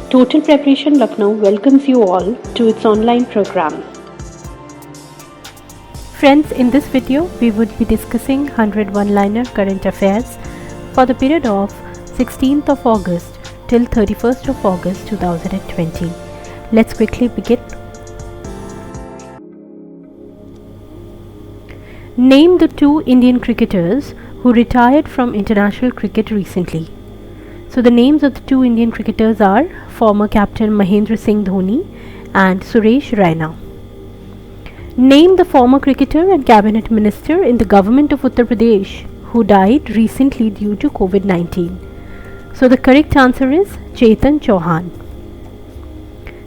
Total Preparation Lucknow welcomes you all to its online program. Friends, in this video we would be discussing 100 one-liner current affairs for the period of 16th of August till 31st of August 2020. Let's quickly begin. Name the two Indian cricketers who retired from international cricket recently. So the names of the two Indian cricketers are former captain Mahendra Singh Dhoni and Suresh Raina. Name the former cricketer and cabinet minister in the government of Uttar Pradesh who died recently due to COVID-19. So the correct answer is Chetan Chauhan.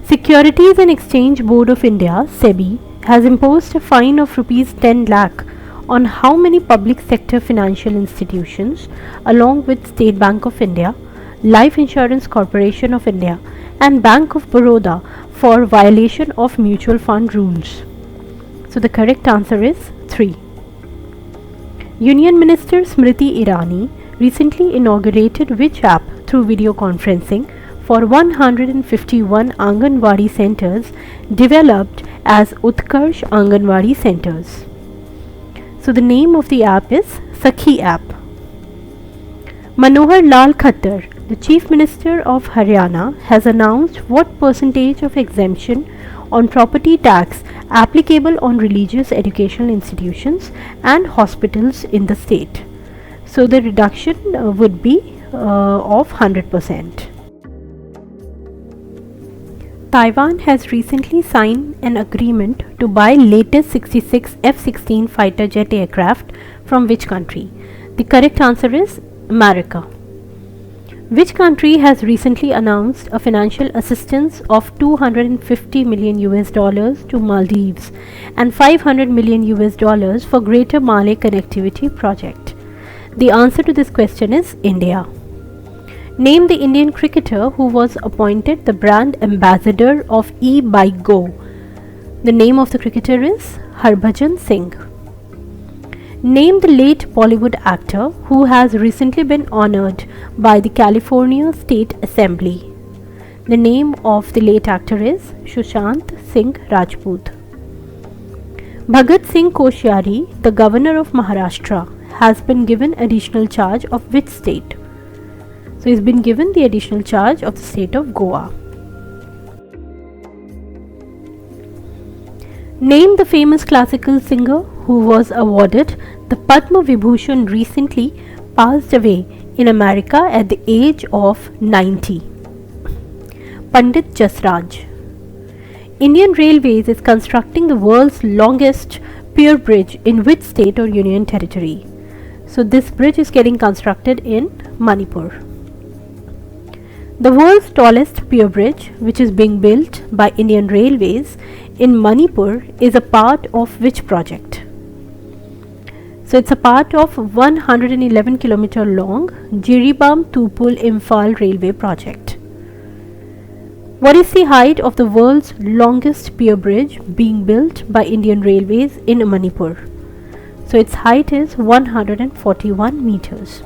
Securities and Exchange Board of India (SEBI) has imposed a fine of rupees 10 lakh on how many public sector financial institutions along with State Bank of India, Life Insurance Corporation of India and Bank of Baroda for violation of mutual fund rules. So the correct answer is 3. Union Minister Smriti Irani recently inaugurated which app through video conferencing for 151 Anganwadi centers developed as Utkarsh Anganwadi centers. So the name of the app is Sakhi app. Manohar Lal Khattar, the Chief Minister of Haryana, has announced what percentage of exemption on property tax applicable on religious educational institutions and hospitals in the state. So the reduction would be of 100%. Taiwan has recently signed an agreement to buy latest 66 F-16 fighter jet aircraft from which country? The correct answer is America. Which country has recently announced a financial assistance of 250 million US dollars to Maldives and 500 million US dollars for Greater Malay Connectivity Project? The answer to this question is India. Name the Indian cricketer who was appointed the brand ambassador of e-bike Go. The name of the cricketer is Harbhajan Singh. Name the late Bollywood actor who has recently been honored by the California State Assembly. The name of the late actor is Sushant Singh Rajput. Bhagat Singh Koshyari, the governor of Maharashtra, has been given additional charge of which state? So he has been given the additional charge of the state of Goa. Name the famous classical singer who was awarded the Padma Vibhushan recently passed away in America at the age of 90. Pandit Jasraj. Indian Railways is constructing the world's longest pier bridge in which state or union territory? So this bridge is getting constructed in Manipur. The world's tallest pier bridge, which is being built by Indian Railways in Manipur, is a part of which project? So it's a part of 111 km long Jiribam Tupul Imphal railway project. What is the height of the world's longest pier bridge being built by Indian Railways in Manipur? So its height is 141 meters.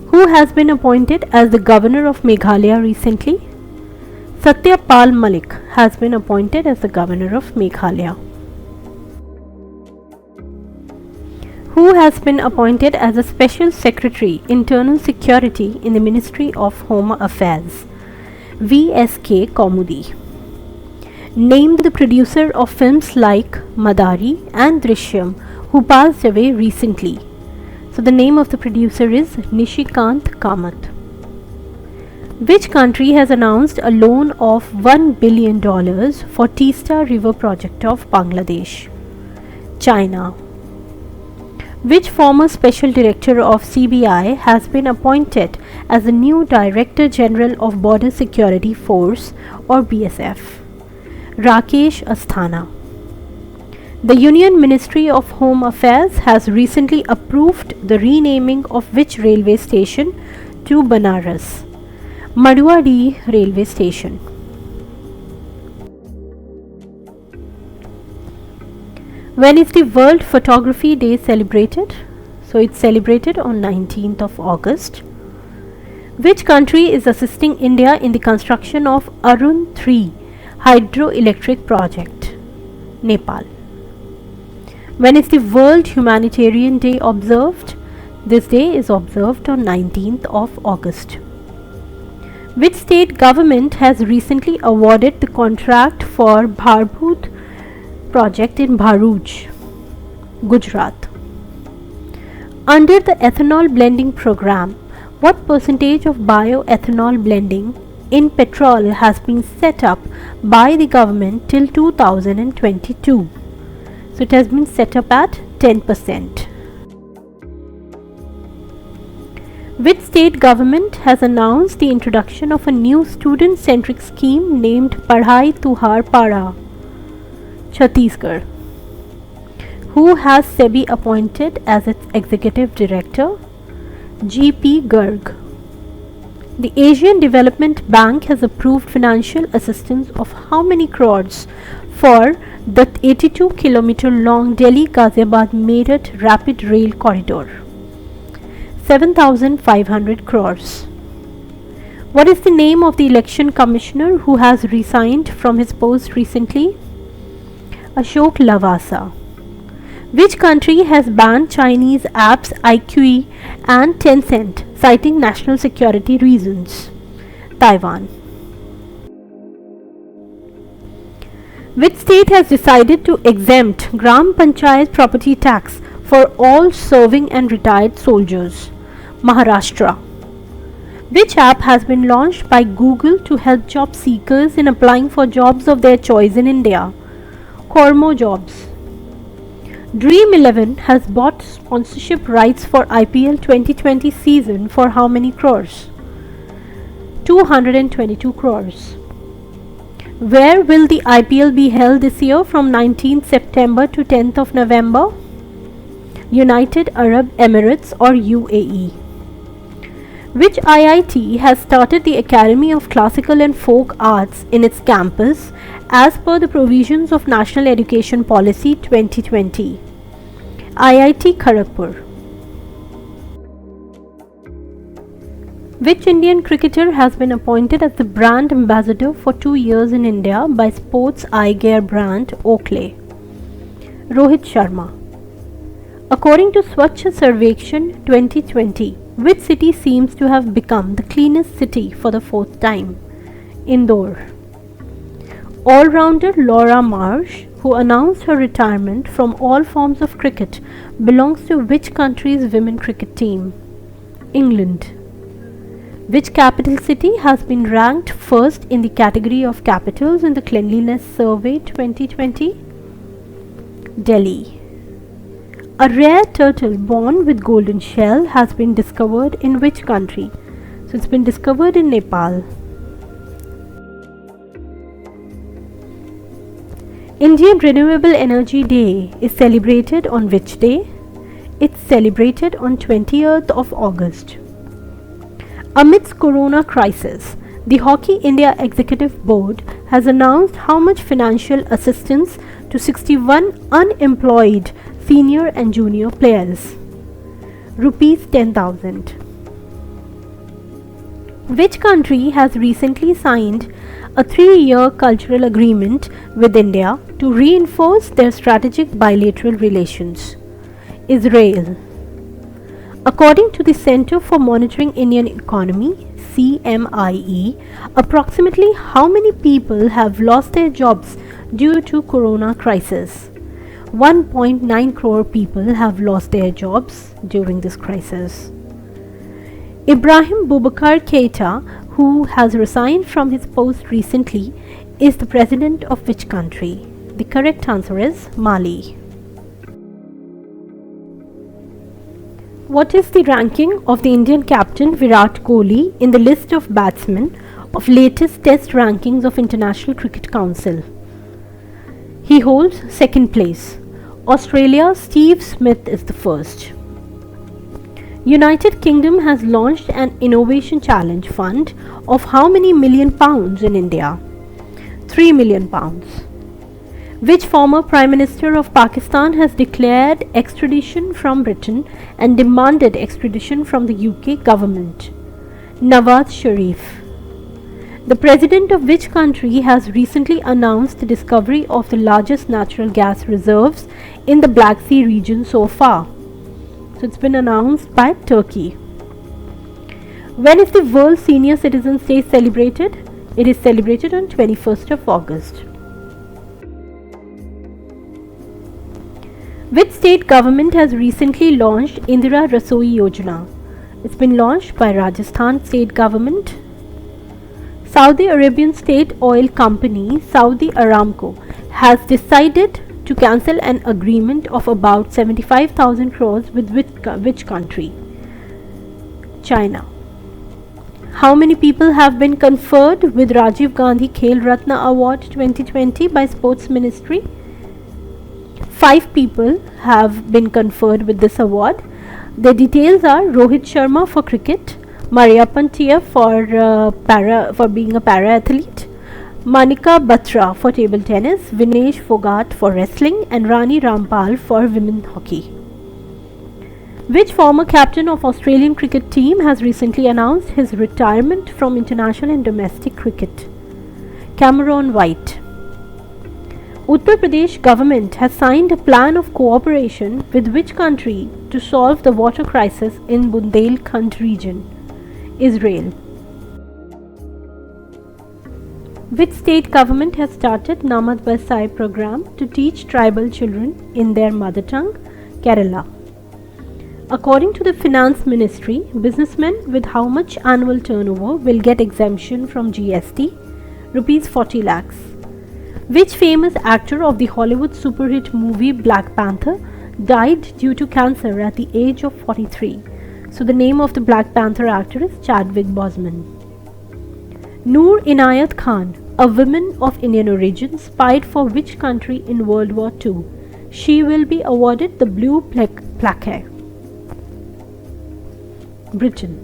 Who has been appointed as the governor of Meghalaya recently? Satya Pal Malik has been appointed as the governor of Meghalaya. Who has been appointed as a special secretary internal security in the Ministry of Home Affairs? VSK Kaumudi. Name the producer of films like Madari and Drishyam who passed away recently. So the name of the producer is Nishikant Kamath. Which country has announced a loan of $1 billion for Teesta River project of Bangladesh? China. Which former special director of CBI has been appointed as the new Director General of Border Security Force or BSF? Rakesh Asthana. The Union Ministry of Home Affairs has recently approved the renaming of which railway station to Banaras? Maduwadi railway station. When is the World Photography Day celebrated? So it's celebrated on 19th of August. Which country is assisting India in the construction of Arun 3 hydroelectric project? Nepal. When is the World Humanitarian Day observed? This day is observed on 19th of August. Which state government has recently awarded the contract for Bharbhut project in Bharuch, Gujarat? Under the ethanol blending program, what percentage of bioethanol blending in petrol has been set up by the government till 2022? So it has been set up at 10%. Which state government has announced the introduction of a new student-centric scheme named Padhai Tuhar Para? Chhattisgarh. Who has SEBI appointed as its executive director? G.P. Garg. The Asian Development Bank has approved financial assistance of how many crores for the 82-kilometer long Delhi-Ghaziabad Meerut rapid rail corridor? 7,500 crores. What is the name of the election commissioner who has resigned from his post recently? Ashok Lavasa. Which country has banned Chinese apps iQIYI and Tencent, citing national security reasons? Taiwan. Which state has decided to exempt Gram Panchayat property tax for all serving and retired soldiers? Maharashtra. Which app has been launched by Google to help job seekers in applying for jobs of their choice in India? Kormo Jobs. Dream 11 has bought sponsorship rights for IPL 2020 season for how many crores? 222 crores. Where will the IPL be held this year from 19th September to 10th of November? United Arab Emirates or UAE. Which IIT has started the Academy of Classical and Folk Arts in its campus as per the provisions of National Education Policy 2020? IIT Kharagpur. Which Indian cricketer has been appointed as the brand ambassador for 2 years in India by sports eye gear brand Oakley? Rohit Sharma. According to Swachh Sarvekshan 2020, which city seems to have become the cleanest city for the 4th time? Indore. All-rounder Laura Marsh, who announced her retirement from all forms of cricket, belongs to which country's women cricket team? England. Which capital city has been ranked first in the category of capitals in the Cleanliness Survey 2020? Delhi. A rare turtle born with golden shell has been discovered in which country? So it's been discovered in Nepal. Indian Renewable Energy Day is celebrated on which day? It's celebrated on 20th of August. Amidst Corona crisis, the Hockey India Executive Board has announced how much financial assistance to 61 unemployed senior and junior players. Rupees 10,000. Which country has recently signed a 3-year cultural agreement with India to reinforce their strategic bilateral relations? Israel. According to the Center for Monitoring Indian Economy, CMIE, approximately how many people have lost their jobs due to corona crisis? 1.9 crore people have lost their jobs during this crisis. Ibrahim Boubacar Keita, who has resigned from his post recently, is the president of which country? The correct answer is Mali. What is the ranking of the Indian captain Virat Kohli in the list of batsmen of latest test rankings of International Cricket Council? He holds second place. Australia's Steve Smith is the first. United Kingdom has launched an Innovation Challenge Fund of how many million pounds in India? 3 million pounds. Which former Prime Minister of Pakistan has declared extradition from Britain and demanded extradition from the UK government? Nawaz Sharif. The president of which country has recently announced the discovery of the largest natural gas reserves in the Black Sea region so far? So it's been announced by Turkey. When is the World Senior Citizens Day celebrated? It is celebrated on 21st of August. Which state government has recently launched Indira Rasoi Yojana? It's been launched by Rajasthan state government. Saudi Arabian state oil company Saudi Aramco has decided to cancel an agreement of about 75,000 crores with which country? China. How many people have been conferred with Rajiv Gandhi Khel Ratna Award 2020 by Sports Ministry? 5 people have been conferred with this award. The details are Rohit Sharma for cricket, Mariappan Tia for being a para-athlete, Manika Batra for table tennis, Vinesh Fogart for wrestling, and Rani Rampal for women hockey. Which former captain of Australian cricket team has recently announced his retirement from international and domestic cricket? Cameron White. Uttar Pradesh government has signed a plan of cooperation with which country to solve the water crisis in Bundelkhand region? Israel. Which state government has started Namad Basai program to teach tribal children in their mother tongue? Kerala. According to the Finance Ministry, businessmen with how much annual turnover will get exemption from GST? Rupees 40 lakhs. Which famous actor of the Hollywood superhit movie Black Panther died due to cancer at the age of 43? So the name of the Black Panther actor is Chadwick Boseman. Noor Inayat Khan, a woman of Indian origin, spied for which country in World War II? She will be awarded the Blue Plaque. Britain.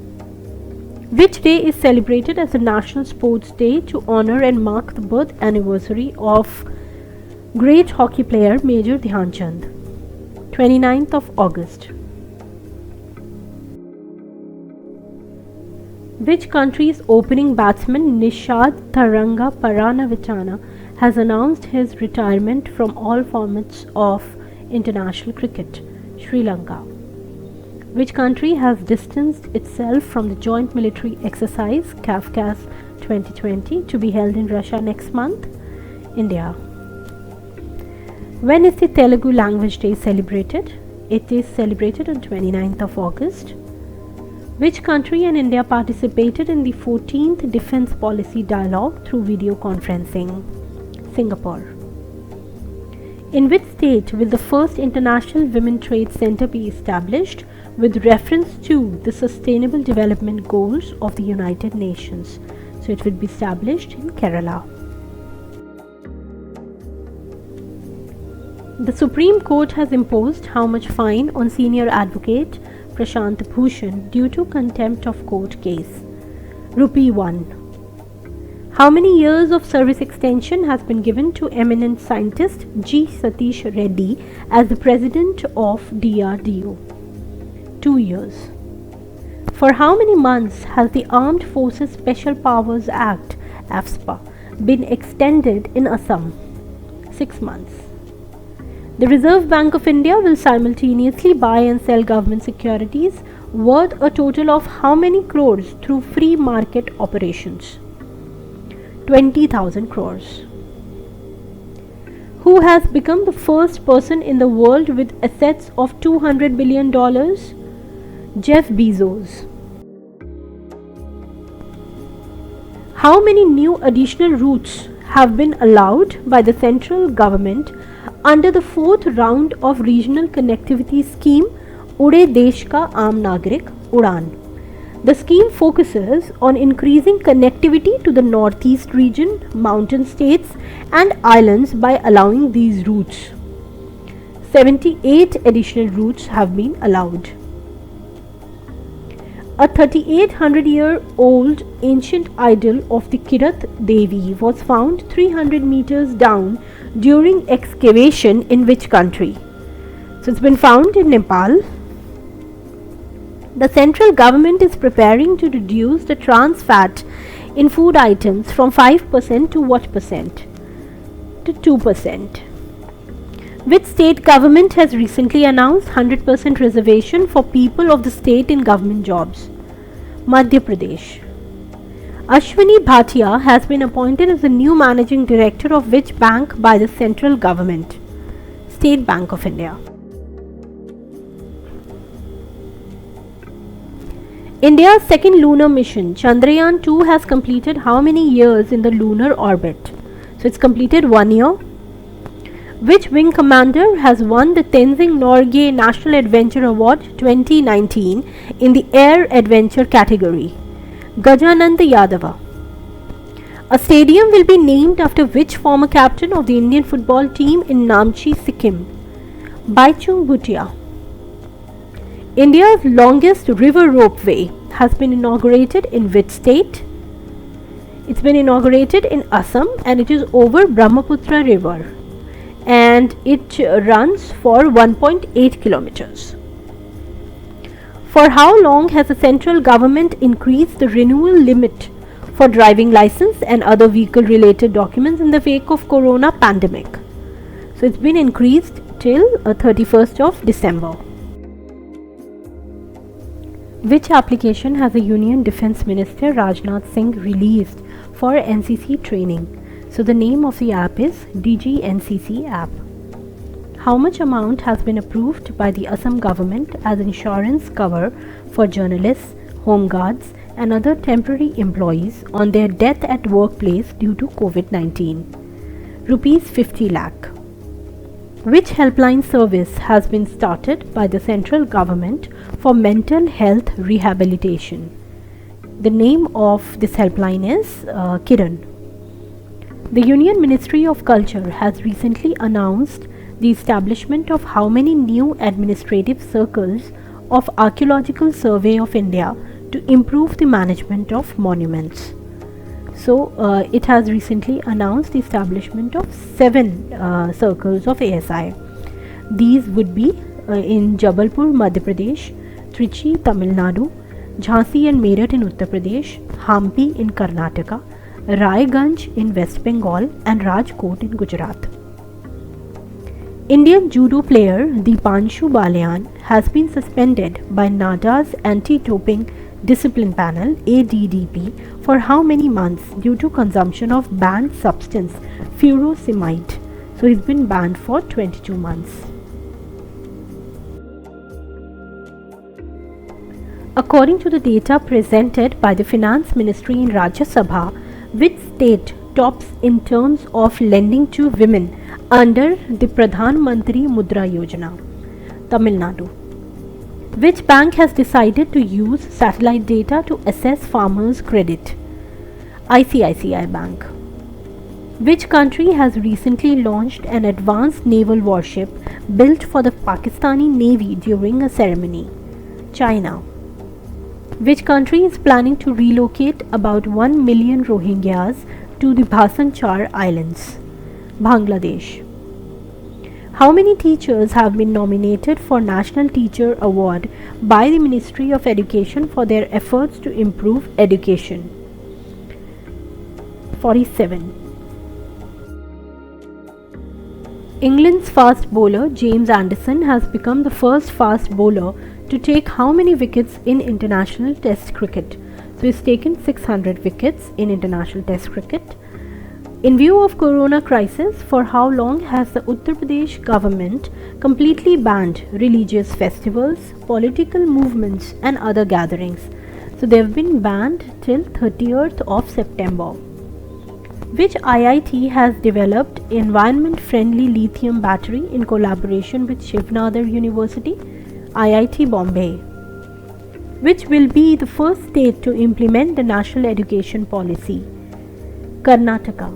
Which day is celebrated as a National Sports Day to honor and mark the birth anniversary of great hockey player Major Dhyan Chand? 29th of August. Which country's opening batsman Nishad Tharanga Paranavitana has announced his retirement from all formats of international cricket? Sri Lanka. Which country has distanced itself from the joint military exercise Kafkas 2020 to be held in Russia next month? India. When is the Telugu Language Day celebrated? It is celebrated on 29th of August. Which country and India participated in the 14th Defence Policy Dialogue through video conferencing? Singapore. In which state will the first International Women Trade Center be established with reference to the Sustainable Development Goals of the United Nations? So it will be established in Kerala. The Supreme Court has imposed how much fine on senior advocate Prashant Bhushan due to contempt of court case? Rupee 1. How many years of service extension has been given to eminent scientist G. Satish Reddy as the president of DRDO? 2 years. For how many months has the Armed Forces Special Powers Act (AFSPA) been extended in Assam? 6 months. The Reserve Bank of India will simultaneously buy and sell government securities worth a total of how many crores through free market operations? 20,000 crores. Who has become the first person in the world with assets of $200 billion? Jeff Bezos. How many new additional routes have been allowed by the central government under the 4th round of regional connectivity scheme Ude Desh Ka Aam Nagrik Udan? The scheme focuses on increasing connectivity to the northeast region, mountain states and islands by allowing these routes. 78 additional routes have been allowed. A 3,800-year-old ancient idol of the Kirat Devi was found 300 meters down during excavation in which country? So it's been found in Nepal. The central government is preparing to reduce the trans fat in food items from 5% to what percent? To 2%. Which state government has recently announced 100% reservation for people of the state in government jobs? Madhya Pradesh. Ashwini Bhatia has been appointed as the new managing director of which bank by the central government? State Bank of India. India's second lunar mission, Chandrayaan-2, has completed how many years in the lunar orbit? So it's completed 1 year. Which wing commander has won the Tenzing Norgay National Adventure Award 2019 in the Air Adventure category? Gajanand Yadava. A stadium will be named after which former captain of the Indian football team in Namchi, Sikkim? Baichung Bhutia. India's longest river ropeway has been inaugurated in which state? It's been inaugurated in Assam and it is over Brahmaputra river and it runs for 1.8 kilometers. For how long has the central government increased the renewal limit for driving license and other vehicle related documents in the wake of corona pandemic? So it's been increased till 31st of December. Which application has the Union Defence Minister Rajnath Singh released for NCC training? So the name of the app is DG NCC app. How much amount has been approved by the Assam government as insurance cover for journalists, home guards and other temporary employees on their death at workplace due to COVID-19? Rupees 50 lakh. Which helpline service has been started by the central government for mental health rehabilitation? The name of this helpline is Kiran. The Union Ministry of Culture has recently announced the establishment of how many new administrative circles of Archaeological Survey of India to improve the management of monuments. So it has recently announced the establishment of 7 circles of ASI. These would be in Jabalpur, Madhya Pradesh, Trichy, Tamil Nadu, Jhansi and Meerut in Uttar Pradesh, Hampi in Karnataka, Raiganj in West Bengal and Rajkot in Gujarat. Indian judo player Deepanshu Balian has been suspended by NADA's anti-doping discipline panel ADDP for how many months due to consumption of banned substance furosemide. So he's been banned for 22 months. According to the data presented by the Finance Ministry in Rajya Sabha, which state tops in terms of lending to women under the Pradhan Mantri Mudra Yojana? Tamil Nadu. Which bank has decided to use satellite data to assess farmers' credit? ICICI Bank. Which country has recently launched an advanced naval warship built for the Pakistani Navy during a ceremony? China. Which country is planning to relocate about 1 million Rohingyas to the Bhasan Char Islands? Bangladesh. How many teachers have been nominated for National Teacher Award by the Ministry of Education for their efforts to improve education? 47. England's fast bowler James Anderson has become the first fast bowler to take how many wickets in international test cricket? So he's taken 600 wickets in international test cricket. In view of corona crisis, for how long has the Uttar Pradesh government completely banned religious festivals, political movements and other gatherings? So they have been banned till 30th of September. Which IIT has developed environment-friendly lithium battery in collaboration with Shiv Nadar University? IIT Bombay. Which will be the first state to implement the national education policy? Karnataka.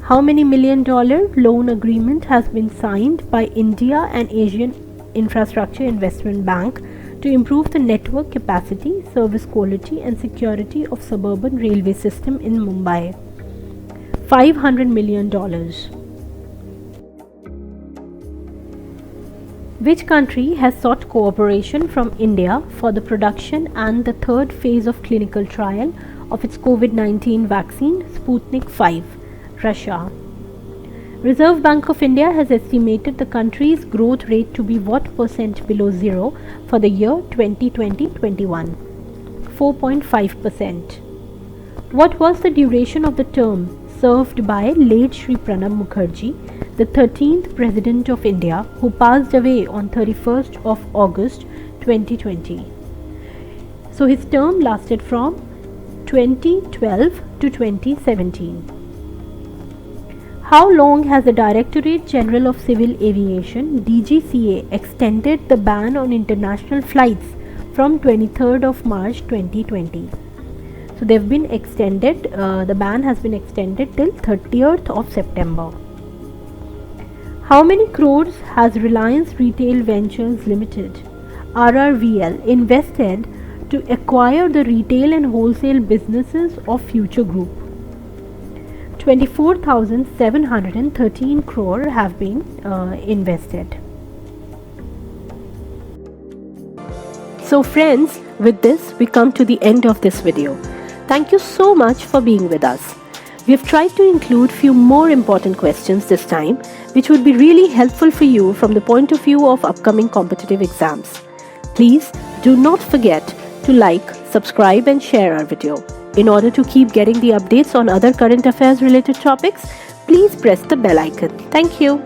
How many $1 million loan agreement has been signed by India and Asian Infrastructure Investment Bank to improve the network capacity, service quality and security of suburban railway system in Mumbai? $500 million. Which country has sought cooperation from India for the production and the third phase of clinical trial of its COVID-19 vaccine Sputnik V? Russia. Reserve Bank of India has estimated the country's growth rate to be what % below zero for the year 2020-21? 4.5%. What was the duration of the term served by late Shri Pranab Mukherjee, the 13th President of India, who passed away on 31st of August 2020? So his term lasted from 2012 to 2017. How long has the Directorate General of Civil Aviation (DGCA) extended the ban on international flights from 23rd of March 2020? So they've been extended, the ban has been extended till 30th of September. How many crores has Reliance Retail Ventures Limited (RRVL) invested to acquire the retail and wholesale businesses of Future Group? 24,713 crore have been invested. So friends, with this we come to the end of this video. Thank you so much for being with us. We have tried to include few more important questions this time, which would be really helpful for you from the point of view of upcoming competitive exams. Please do not forget to like, subscribe and share our video. In order to keep getting the updates on other current affairs related topics, please press the bell icon. Thank you.